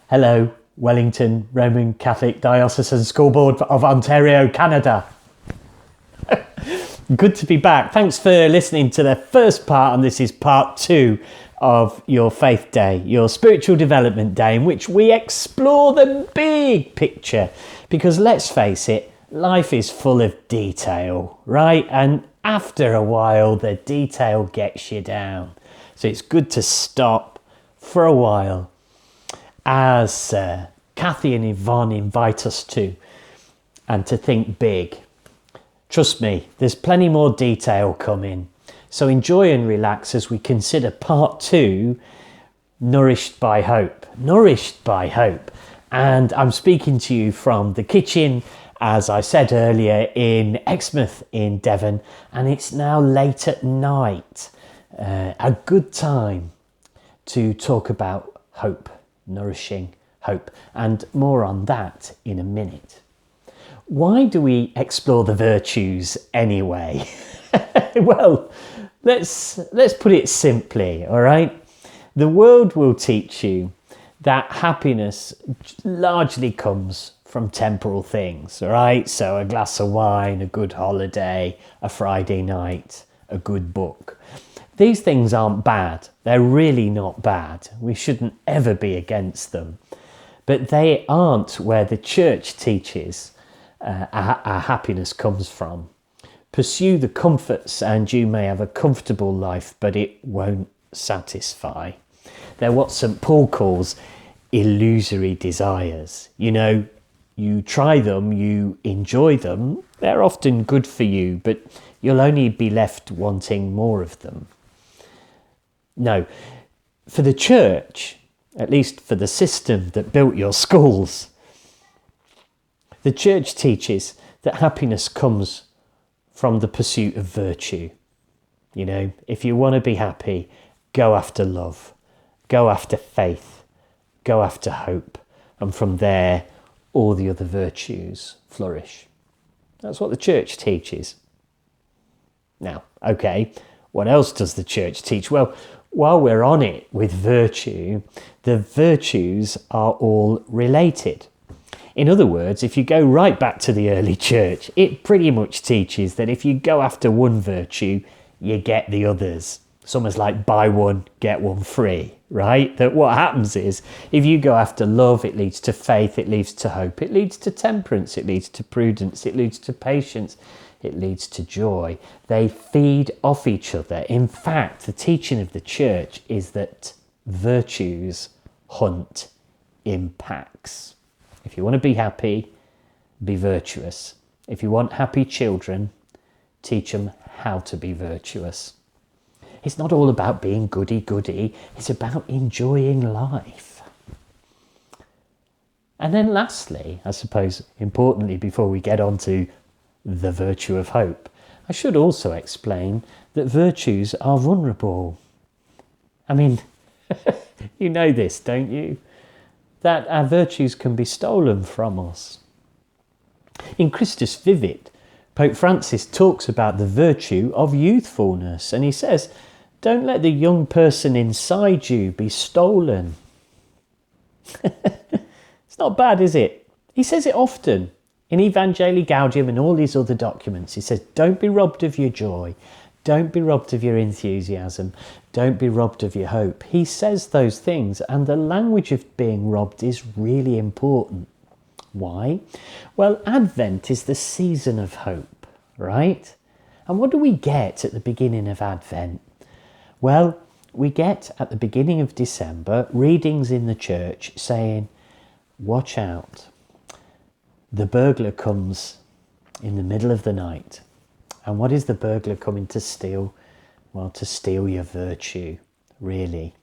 Hello, Wellington Roman Catholic Diocesan School Board of Ontario, Canada. Good to be back. Thanks for listening to the first part, and this is part 2 of your Faith Day, your Spiritual Development Day, in which we explore the big picture. Because let's face it, life is full of detail, right? And after a while, the detail gets you down. So it's good to stop for a while, as Kathy and Yvonne invite us to, and to think big. Trust me, there's plenty more detail coming. So enjoy and relax as we consider part 2, Nourished by Hope. Nourished by Hope. And I'm speaking to you from the kitchen, as I said earlier, in Exmouth in Devon, and it's now late at night. A good time to talk about hope, nourishing hope, and more on that in a minute. Why do we explore the virtues anyway? Well, let's put it simply, all right? The world will teach you that happiness largely comes from temporal things, all right? So a glass of wine, a good holiday, a Friday night, a good book. These things aren't bad. They're really not bad. We shouldn't ever be against them. But they aren't where the church teaches our happiness comes from. Pursue the comforts and you may have a comfortable life, but it won't satisfy. They're what St. Paul calls illusory desires. You know, you try them, you enjoy them, they're often good for you, but you'll only be left wanting more of them. No, for the church, at least for the system that built your schools, the church teaches that happiness comes from the pursuit of virtue. You know, if you want to be happy, go after love, go after faith, go after hope, and from there, all the other virtues flourish. That's what the church teaches. Now, okay, what else does the church teach? Well, while we're on it with virtue, the virtues are all related. In other words, if you go right back to the early church, it pretty much teaches that if you go after one virtue, you get the others. It's almost like buy one, get one free, right? That what happens is, if you go after love, it leads to faith, it leads to hope, it leads to temperance, it leads to prudence, it leads to patience, it leads to joy. They feed off each other. In fact, the teaching of the church is that virtues hunt in packs. If you want to be happy, be virtuous. If you want happy children, teach them how to be virtuous. It's not all about being goody-goody. It's about enjoying life. And then lastly, I suppose, importantly, before we get on to the virtue of hope, I should also explain that virtues are vulnerable. I mean, you know this, don't you? That our virtues can be stolen from us. In Christus Vivit, Pope Francis talks about the virtue of youthfulness, and he says, don't let the young person inside you be stolen. It's not bad, is it? He says it often. In Evangelii Gaudium and all these other documents, he says, don't be robbed of your joy. Don't be robbed of your enthusiasm. Don't be robbed of your hope. He says those things, and the language of being robbed is really important. Why? Well, Advent is the season of hope, right? And what do we get at the beginning of Advent? Well, we get at the beginning of December readings in the church saying, watch out. The burglar comes in the middle of the night. And what is the burglar coming to steal? Well, to steal your virtue, really.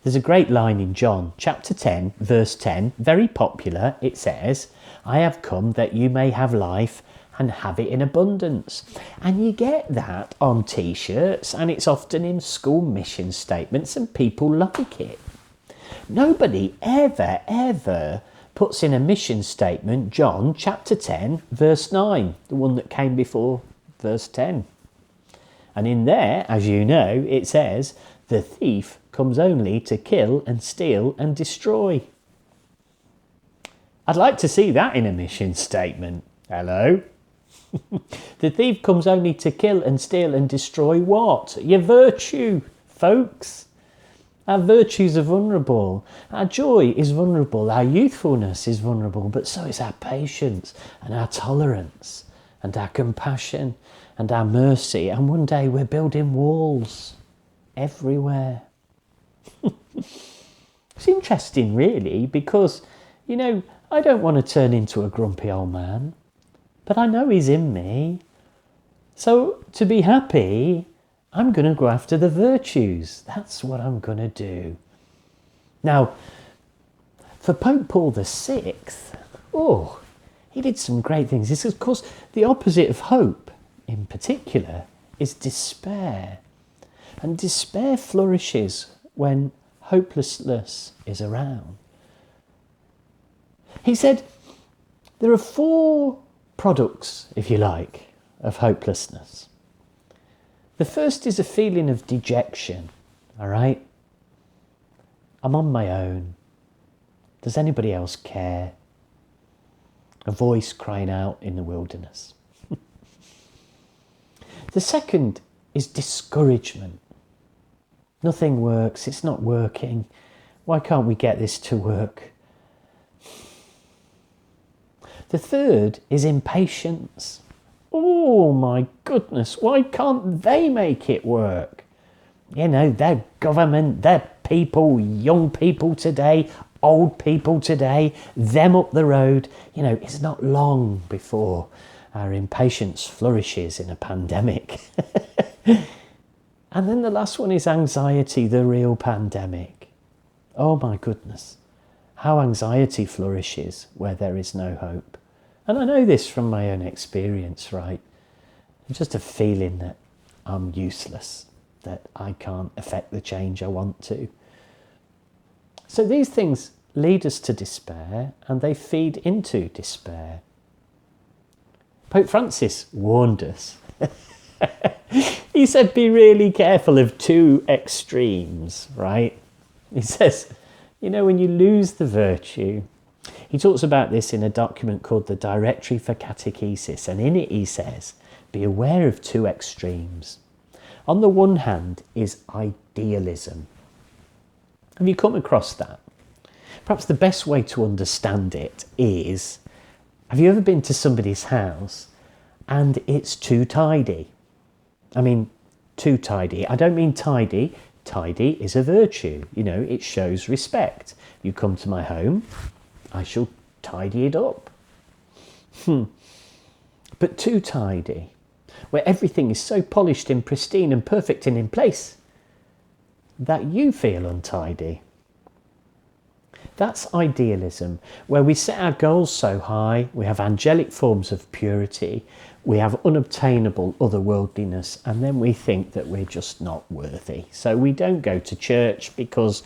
There's a great line in John chapter 10, verse 10, very popular. It says, I have come that you may have life and have it in abundance. And you get that on t-shirts, and it's often in school mission statements, and people like it. Nobody ever puts in a mission statement John chapter 10, verse 9, the one that came before verse 10. And in there, as you know, it says, the thief comes only to kill and steal and destroy. I'd like to see that in a mission statement. Hello? The thief comes only to kill and steal and destroy what? Your virtue, folks. Our virtues are vulnerable. Our joy is vulnerable. Our youthfulness is vulnerable. But so is our patience and our tolerance and our compassion and our mercy. And one day we're building walls everywhere. It's interesting, really, because, you know, I don't want to turn into a grumpy old man, but I know he's in me. So to be happy, I'm going to go after the virtues. That's what I'm going to do. Now, for Pope Paul VI, he did some great things. This is, of course, the opposite of hope, in particular, is despair. And despair flourishes when hopelessness is around. He said there are 4 products, if you like, of hopelessness. The first is a feeling of dejection, all right? I'm on my own. Does anybody else care? A voice crying out in the wilderness. The second is discouragement. Nothing works, it's not working. Why can't we get this to work? The third is impatience. Oh my goodness, why can't they make it work? You know, their government, their people, young people today, old people today, them up the road. You know, it's not long before our impatience flourishes in a pandemic. And then the last one is anxiety, the real pandemic. Oh my goodness, how anxiety flourishes where there is no hope. And I know this from my own experience, right? Just a feeling that I'm useless, that I can't affect the change I want to. So these things lead us to despair, and they feed into despair. Pope Francis warned us. He said, be really careful of 2 extremes, right? He says, you know, when you lose the virtue, he talks about this in a document called the Directory for Catechesis, and in it he says, be aware of 2 extremes. On the one hand is idealism. Have you come across that? Perhaps the best way to understand it is, have you ever been to somebody's house and it's too tidy? I mean, too tidy. I don't mean tidy. Tidy is a virtue. You know, it shows respect. You come to my home, I shall tidy it up. But too tidy, where everything is so polished and pristine and perfect and in place that you feel untidy. That's idealism, where we set our goals so high, we have angelic forms of purity, we have unobtainable otherworldliness, and then we think that we're just not worthy. So we don't go to church because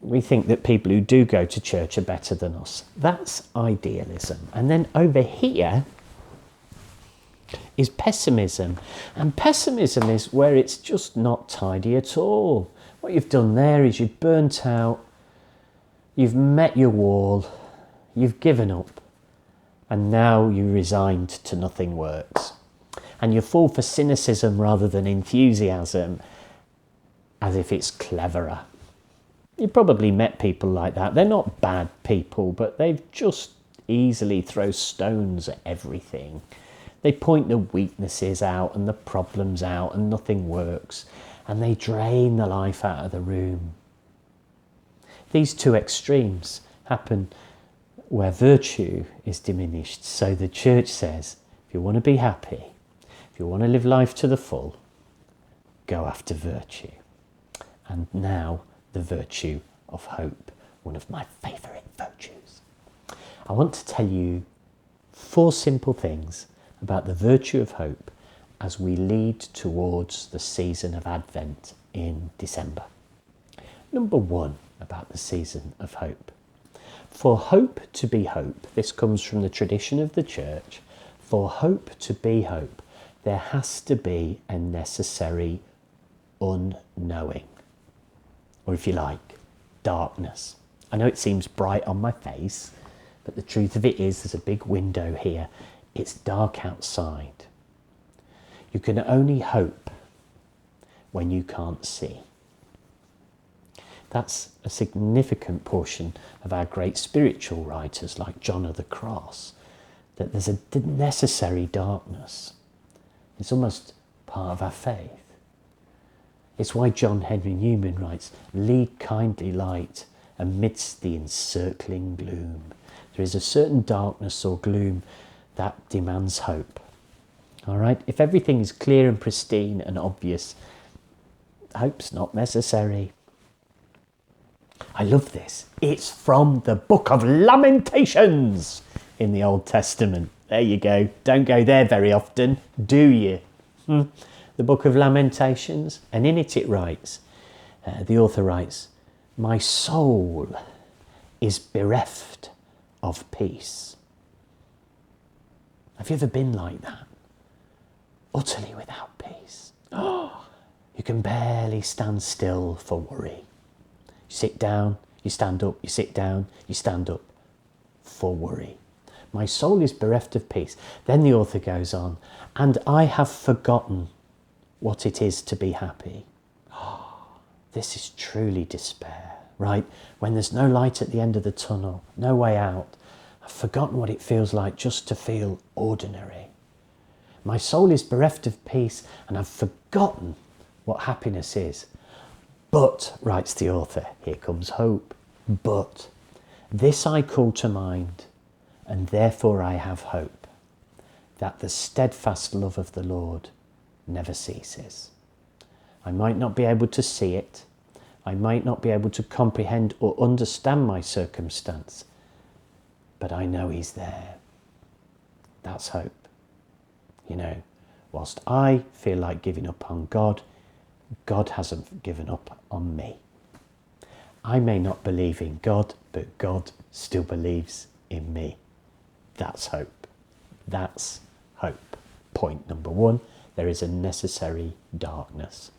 we think that people who do go to church are better than us. That's idealism. And then over here is pessimism. And pessimism is where it's just not tidy at all. What you've done there is you've burnt out, you've met your wall, you've given up, and now you resigned to nothing works. And you fall for cynicism rather than enthusiasm, as if it's cleverer. You probably met people like that. They're not bad people, but they just easily throw stones at everything. They point the weaknesses out and the problems out, and nothing works. And they drain the life out of the room. These 2 extremes happen where virtue is diminished. So the church says, if you want to be happy, if you want to live life to the full, go after virtue. And now the virtue of hope, one of my favourite virtues. I want to tell you 4 simple things about the virtue of hope as we lead towards the season of Advent in December. Number 1 about the season of hope. For hope to be hope, this comes from the tradition of the church, for hope to be hope, there has to be a necessary unknowing, or if you like, darkness. I know it seems bright on my face, But the truth of it is, there's a big window here. It's dark outside. You can only hope when you can't see. That's a significant portion of our great spiritual writers like John of the Cross, that there's a necessary darkness. It's almost part of our faith. It's why John Henry Newman writes, "Lead kindly light amidst the encircling gloom." There is a certain darkness or gloom that demands hope. All right? If everything is clear and pristine and obvious, hope's not necessary. I love this. It's from the book of Lamentations in the Old Testament. There you go. Don't go there very often, do you? The book of Lamentations, and in it writes, the author writes, "My soul is bereft of peace." Have you ever been like that? Utterly without peace. Oh, you can barely stand still for worry. You sit down, you stand up, you sit down, you stand up for worry. My soul is bereft of peace. Then the author goes on, "And I have forgotten what it is to be happy." Oh, this is truly despair, right? When there's no light at the end of the tunnel, no way out. I've forgotten what it feels like just to feel ordinary. My soul is bereft of peace, and I've forgotten what happiness is. But, writes the author, here comes hope. But this I call to mind, and therefore I have hope, that the steadfast love of the Lord never ceases. I might not be able to see it. I might not be able to comprehend or understand my circumstance, but I know he's there. That's hope. You know, whilst I feel like giving up on God, God hasn't given up on me. I may not believe in God, but God still believes in me. That's hope. That's hope. Point number one, there is a necessary darkness.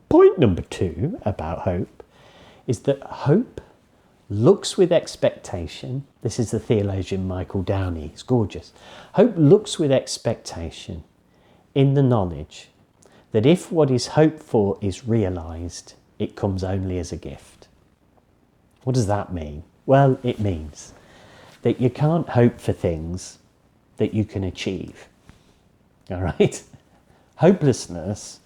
Point number two about hope is that hope looks with expectation. This is the theologian Michael Downey. It's gorgeous. Hope looks with expectation in the knowledge that if what is hoped for is realised, it comes only as a gift. What does that mean? Well, it means that you can't hope for things that you can achieve. All right? Hopelessness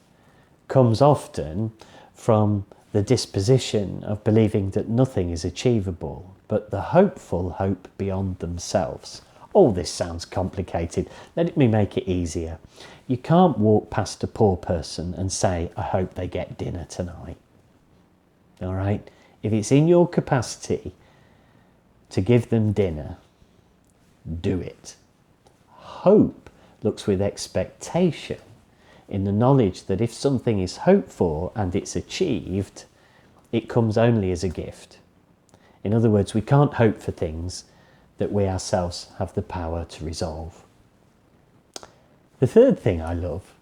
comes often from the disposition of believing that nothing is achievable, but the hopeful hope beyond themselves. Oh, this sounds complicated. Let me make it easier. You can't walk past a poor person and say, I hope they get dinner tonight. All right? If it's in your capacity to give them dinner, do it. Hope looks with expectation in the knowledge that if something is hoped for and it's achieved, it comes only as a gift. In other words, we can't hope for things that we ourselves have the power to resolve. The third thing I love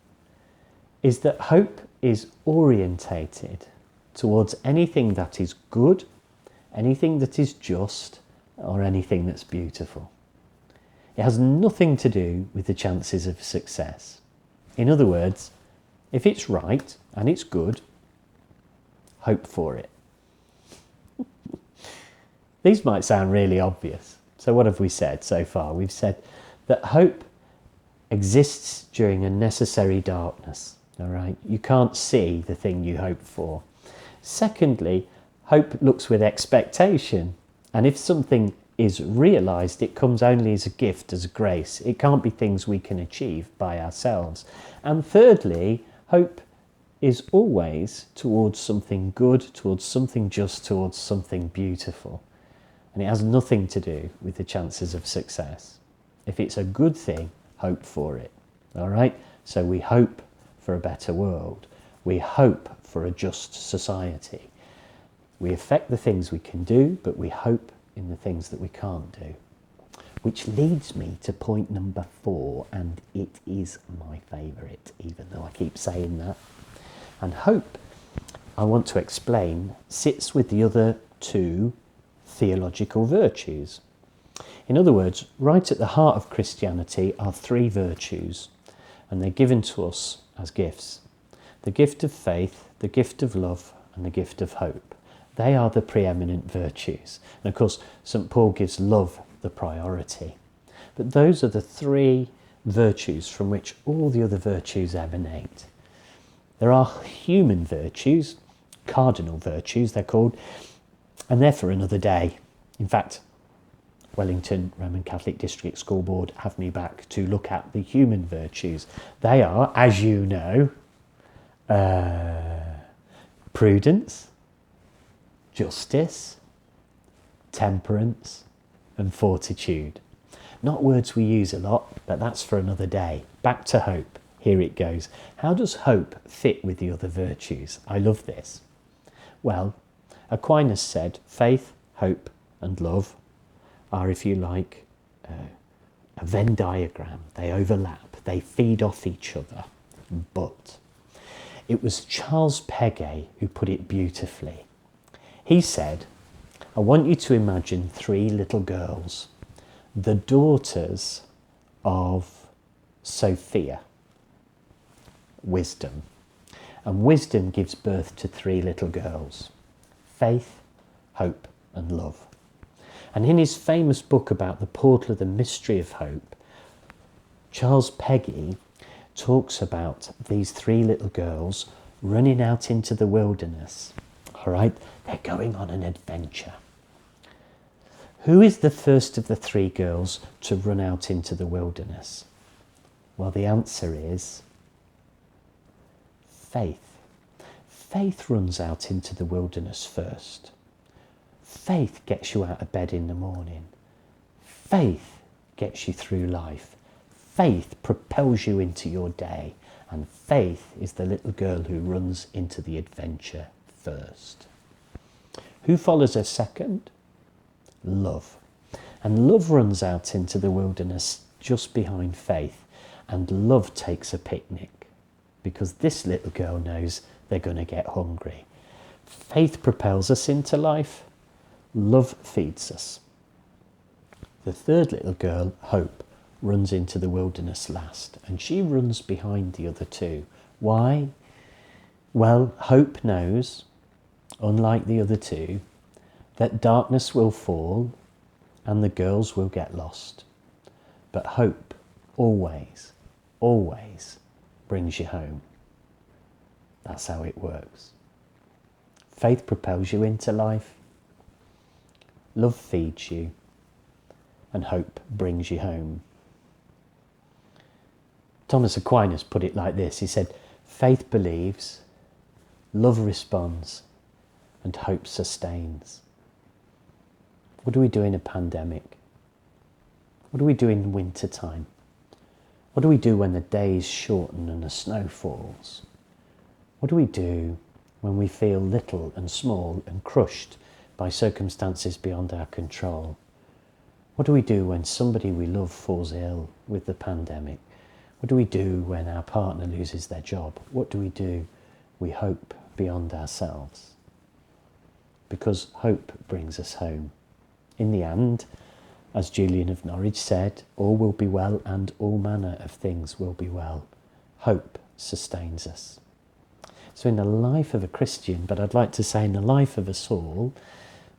is that hope is orientated towards anything that is good, anything that is just, or anything that's beautiful. It has nothing to do with the chances of success. In other words, if it's right and it's good, hope for it. These might sound really obvious. So what have we said so far? We've said that hope exists during a necessary darkness. All right? You can't see the thing you hope for. Secondly, hope looks with expectation. And if something is realised, it comes only as a gift, as a grace. It can't be things we can achieve by ourselves. And thirdly, hope is always towards something good, towards something just, towards something beautiful. And it has nothing to do with the chances of success. If it's a good thing, hope for it. All right? So we hope for a better world. We hope for a just society. We affect the things we can do, but we hope in the things that we can't do. Which leads me to point number 4, and it is my favourite, even though I keep saying that. And hope, I want to explain, sits with the other two theological virtues. In other words, right at the heart of Christianity are three virtues, and they're given to us as gifts. The gift of faith, the gift of love, and the gift of hope. They are the preeminent virtues. And of course, St. Paul gives love the priority. But those are the three virtues from which all the other virtues emanate. There are human virtues, cardinal virtues they're called, and they're for another day. In fact, Wellington Roman Catholic District School Board have me back to look at the human virtues. They are, as you know, prudence, justice, temperance, and fortitude. Not words we use a lot, but that's for another day. Back to hope. Here it goes. How does hope fit with the other virtues? I love this. Well, Aquinas said faith, hope, and love are, if you like, a Venn diagram. They overlap. They feed off each other. But it was Charles Pegay who put it beautifully. He said, I want you to imagine three little girls, the daughters of Sophia, wisdom. And wisdom gives birth to three little girls, faith, hope, and love. And in his famous book about the portal of the mystery of hope, Charles Pegay talks about these three little girls running out into the wilderness. All right, they're going on an adventure. Who is the first of the three girls to run out into the wilderness? Well, the answer is faith. Faith runs out into the wilderness first. Faith gets you out of bed in the morning. Faith gets you through life. Faith propels you into your day. And faith is the little girl who runs into the adventure first. Who follows her second? Love. And love runs out into the wilderness just behind faith. And love takes a picnic, because this little girl knows they're going to get hungry. Faith propels us into life. Love feeds us. The third little girl, Hope, runs into the wilderness last, and she runs behind the other two. Why? Well, Hope knows, unlike the other two, that darkness will fall and the girls will get lost. But hope always, always brings you home. That's how it works. Faith propels you into life. Love feeds you. And hope brings you home. Thomas Aquinas put it like this. He said, faith believes, love responds, and hope sustains. What do we do in a pandemic? What do we do in winter time? What do we do when the days shorten and the snow falls? What do we do when we feel little and small and crushed by circumstances beyond our control? What do we do when somebody we love falls ill with the pandemic? What do we do when our partner loses their job? What do we do? We hope beyond ourselves. Because hope brings us home. In the end, as Julian of Norwich said, all will be well and all manner of things will be well. Hope sustains us. So in the life of a Christian, but I'd like to say in the life of us all,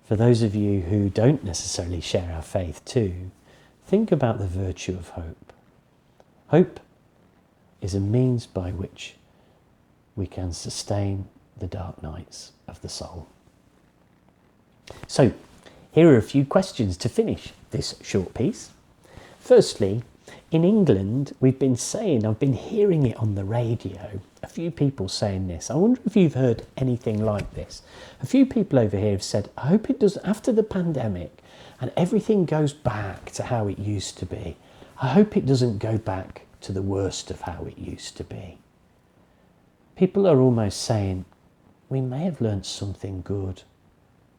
for those of you who don't necessarily share our faith too, think about the virtue of hope. Hope is a means by which we can sustain the dark nights of the soul. So, here are a few questions to finish this short piece. Firstly, in England, I've been hearing it on the radio, a few people saying this. I wonder if you've heard anything like this. A few people over here have said, I hope it does, after the pandemic and everything goes back to how it used to be, I hope it doesn't go back to the worst of how it used to be. People are almost saying, we may have learnt something good,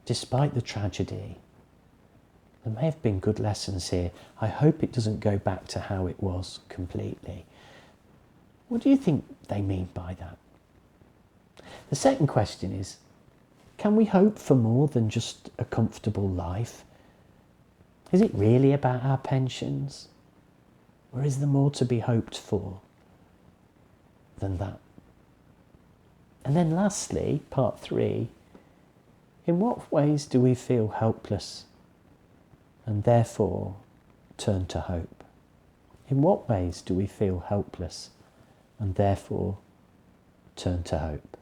despite the tragedy. There may have been good lessons here. I hope it doesn't go back to how it was completely. What do you think they mean by that? The second question is, can we hope for more than just a comfortable life? Is it really about our pensions? Or is there more to be hoped for than that? And then lastly, part 3, in what ways do we feel helpless and therefore turn to hope? In what ways do we feel helpless and therefore turn to hope?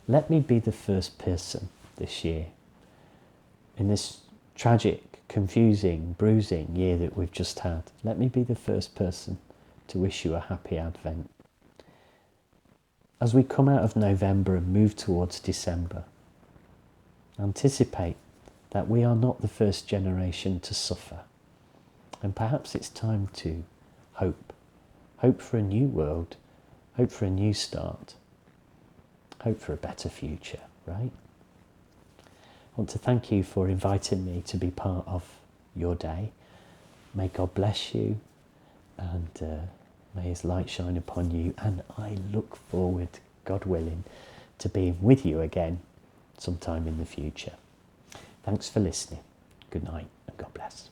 Let me be the first person this year, in this tragic, confusing, bruising year that we've just had, let me be the first person to wish you a happy Advent. As we come out of November and move towards December, anticipate that we are not the first generation to suffer. And perhaps it's time to hope. Hope for a new world. Hope for a new start. Hope for a better future, right? I want to thank you for inviting me to be part of your day. May God bless you, and may his light shine upon you. And I look forward, God willing, to being with you again sometime in the future. Thanks for listening. Good night and God bless.